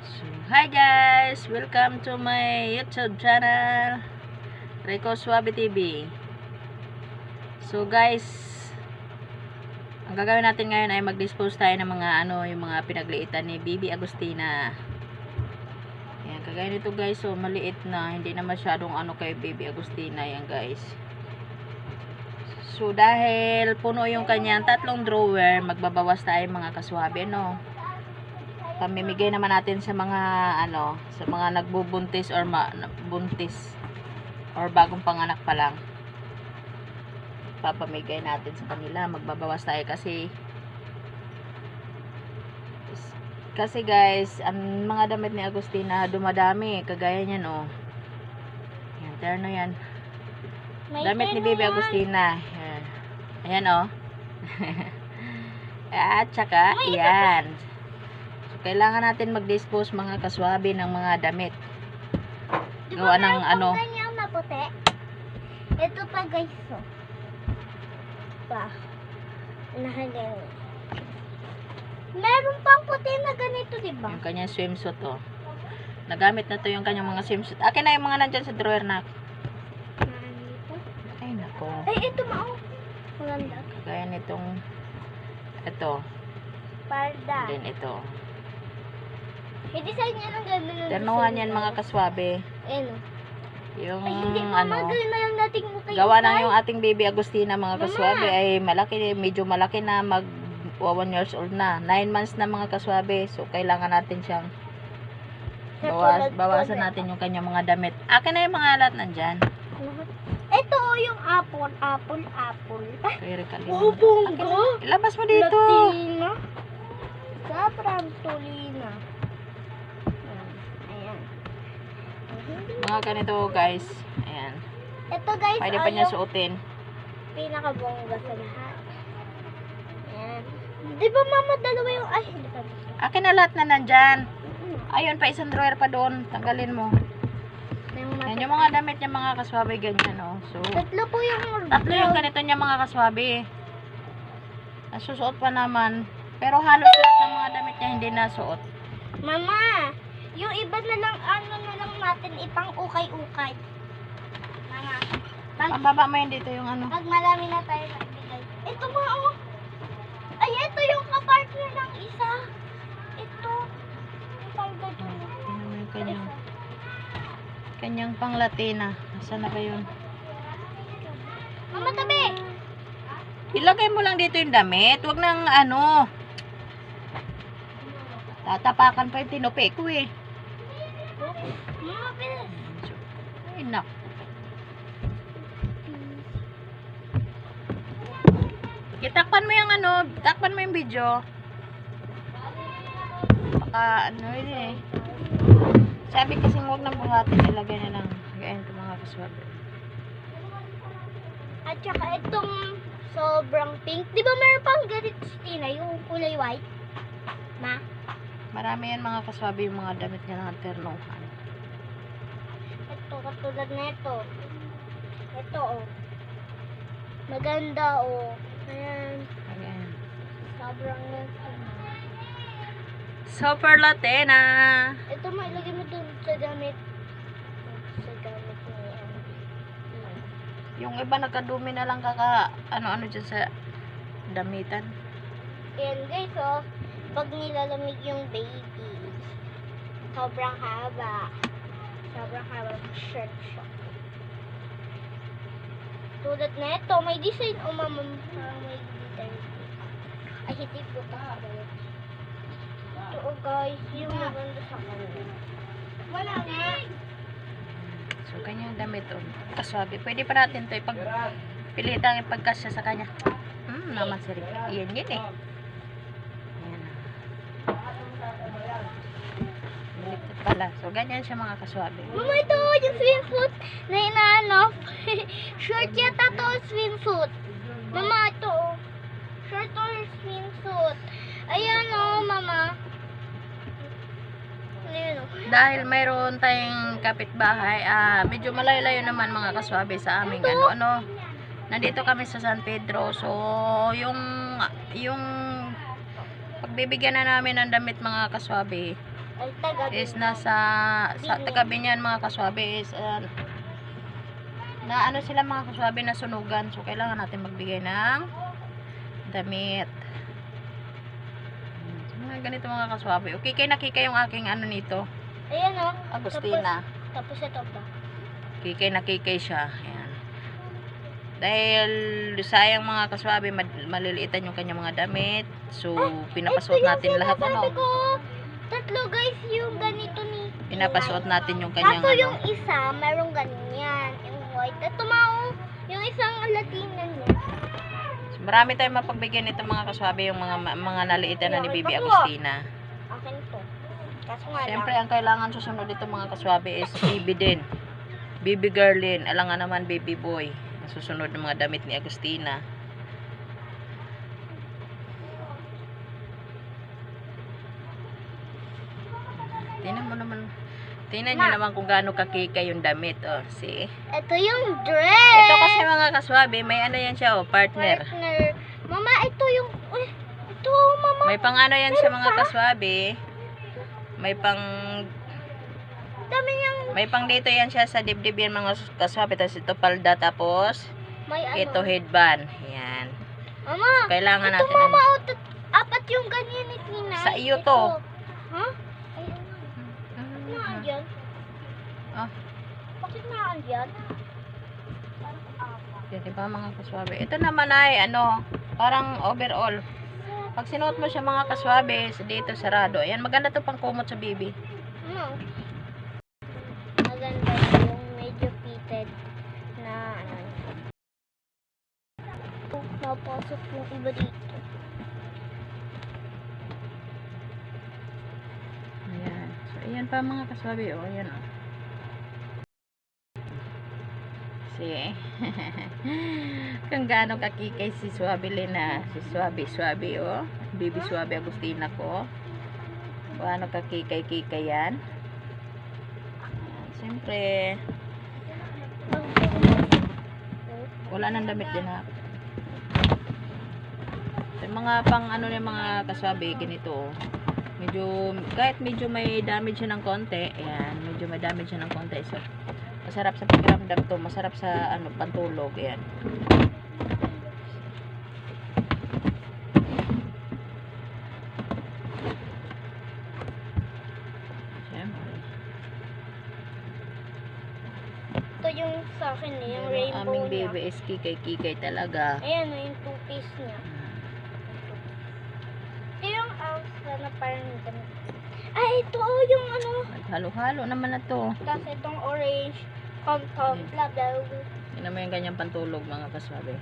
So, hi guys! Welcome to my YouTube channel, Rico Suave TV. So guys, ang gagawin natin ngayon ay mag-dispose tayo ng mga yung mga pinagliitan ni Bibi Agustina. Ayan, kagaya nito guys, so maliit na, hindi na masyadong kay Bibi Agustina yan guys. So dahil puno yung kanyang 3 drawer, magbabawas tayo mga kaswabe, no? Pamimigay naman natin sa mga sa mga nagbubuntis or buntis or bagong panganak pa lang. Papamigay natin sa kanila, magbabawas tayo kasi guys, ang mga damit ni Agustina dumadami, kagaya niyan oh. Yan, terno yan. Damit ni Bibi Agustina. Yan. Ayan oh. At saka yan. Kailangan natin mag-dispose mga kaswabe ng mga damit. Gawa ng Kanyang maputi. Ito pa guys. So. Pa. Nahagay. Meron pang puti na ganito, diba? Yung kanyang swimsuit oh. Nagamit na to yung kanyang mga swimsuit. Akin na yung mga nandyan sa drawer na. Ay nako. Ay, ito mao. Maganda. Kaya nitong ito. Parda. Din ito. I-design niya ng gano'n. Ternuhan yan mga kaswabe. Ano? Yung Ay, hindi mamagay na yung dating mukha. gawa ng yung ating Bibi Agustina mga kaswabe ay malaki, medyo malaki na, mag 1 years old na. 9 months na mga kaswabe. So kailangan natin siyang bawasan natin yung kanyang mga damit. Akin na yung mga lahat nandyan. Ito yung apple. Kaya rekalin Oh, bongga. ilabas mo dito. Latina. Sobrang tulina. Ayan. Mga ganito guys. Ayan. Ito guys, Pwede pa niya suotin. pinakabongga sa lahat. Ayan. Di ba mama dalawa yung, ay, hindi pa. Akin na lahat na nandyan. Ayun pa, isang drawer pa doon. Tanggalin mo. Yan yung mga damit niya mga kaswabe, ganyan oh. So, Tatlo po yung 3 yung ganito niya mga kaswabe. Nasusuot pa naman. Pero halos lahat ng mga damit niya hindi nasuot. Mama, yung iba na lang, na lang natin ipang ukay-ukay. Mama, Pambaba mo yun dito yung pag marami na tayo nagbigay. Ito ba, oh. Ay, ito yung kapartner ng isa. Ito. Parda doon. Tingnan mo yung kanyang pang Latina. Nasaan na ba yun? Mama, tabi. Ilagay mo lang dito yung damit. Huwag nang tatapakan pa yung tinupi ko eh. Mama, bilis. Ay, nak. Itakpan mo yung takpan mo yung video. Baka yun eh. Sabi kasi huwag nang buhatin, ilagay na lang. Ganyan ito mga kaswabe. At saka itong sobrang pink. Di ba meron pang ganito si Tina, yung kulay white? Ma? Marami yan mga kaswabe yung mga damit niya ng ternuhan. Ito, katulad na ito. Ito, oh. Maganda, oh. Ayan. Ayan. Sobrang laki. Super Latina. Ito, mailagay mo dun sa damit. Sa gamit niya. Yung iba nagkadumi na lang dyan sa damitan. Ayan, guys, oh. Pag nilalamig yung baby, sobrang haba. Sobrang haba ng shirt siya. Tulad na ito, may design o parang may design. Ay, hindi po pa. Ito, oh, guys, yung maganda sa kanya. Wala nga. So, kanyang damit o. Kaswabe. Pwede pa natin ito pilitan ipagkasya sa kanya. Naman si Rick. Yan yun eh. Ayan. Baliktad pala. So, ganyan siya mga kaswabe. Mama, ito, yung swimsuit na inaano. Short yata to, swimsuit. Mama, ito, oh. Short or swimsuit. Ayan, oh, mama. Ayan, oh. Dahil mayroon tayong kapitbahay, medyo malayo-layo naman mga kaswabe sa aming nandito kami sa San Pedro. So, yung pagbibigyan na namin ng damit mga kaswabe, Ay, taga is Binyan. nasa sa taga Binyan mga kaswabe is na ano sila mga kaswabe na sunugan. So kailangan natin magbigay ng damit. So, mga ganito mga kaswabe. Okay, kay nakikay yung aking ano nito. Ayan o. Agustina. Tapos ito pa. Kikay na kikay siya. Ayan. Dahil sayang mga kaswabe, maliliitan yung kanyang mga damit. So, pinapasuot natin lahat ano. Ko. Tatlo guys, yung ganito ni Pinapasuot natin yung kanyang Kaso ano. yung isa, merong ganyan. Yung white. Ito mao, yung isang Latina niya. So, marami tayong mapagbigyan nito mga kaswabe, yung mga naliitan na ni Bibi Agustina. Akin to. Kaso nga Siyempre, lang. ang kailangan susunod dito mga kaswabe is baby din. Baby girl din. Alangan naman baby boy. Ang susunod ng mga damit ni Agustina. Tingnan mo naman. Tingnan nyo naman kung gaano kakika yung damit. Oh, see? Ito yung dress. Ito kasi mga kaswabe, may ano yan siya, oh, partner. Partner. Mama, ito yung... ito, mama. May pang ano yan siya mga kaswabe. May pang... Dami niyang... May pang dito yan siya sa dibdib yan mga kaswabe. Tapos ito palda, tapos May ano. ito headband. Yan. Mama, Kailangan ito natin mama, ano. apat yung ganyan ni Tina. Sa iyo to. Ha? Ayun. Bakit naandyan? Ah. Bakit naandyan? Parang apat. Yan, diba mga kaswabe? Ito naman ay ano, parang overall. Pag sinuot mo siya mga kaswabe, dito sarado. Ayan, maganda to pang kumot sa bibi. Ano? Maganda yung medyo fitted na ano. Napasok yung iba dito. Ayan. So, ayan pa mga kaswabe. O, ayan o. See? Kung gaano kakikay si Swabe Lina. Si Swabe o. Bibi Swabe Agustina ko. Gaano kakikay-kikay yan. Ayan. Siyempre, wala nang damit din ha. Sa mga pang ano ng mga kaswabe, ganito oh. Medyo, kahit medyo may damage siya ng konti, ayan, medyo may damage siya ng konti, so masarap sa pakiramdam to, masarap sa ano, pantulog, ayan. Siyempre. Ito yung sa akin eh, yung Ang rainbow aming niya. baby is kikay-kikay talaga. Ayan o, yung two-piece niya. Ito yung Elsa na parang damit. Ay, ito oh, yung ano. Naghalo-halo naman na to. Tapos itong orange, pom-pom, label. Yun naman yung kanyang pantulog mga kaswabe.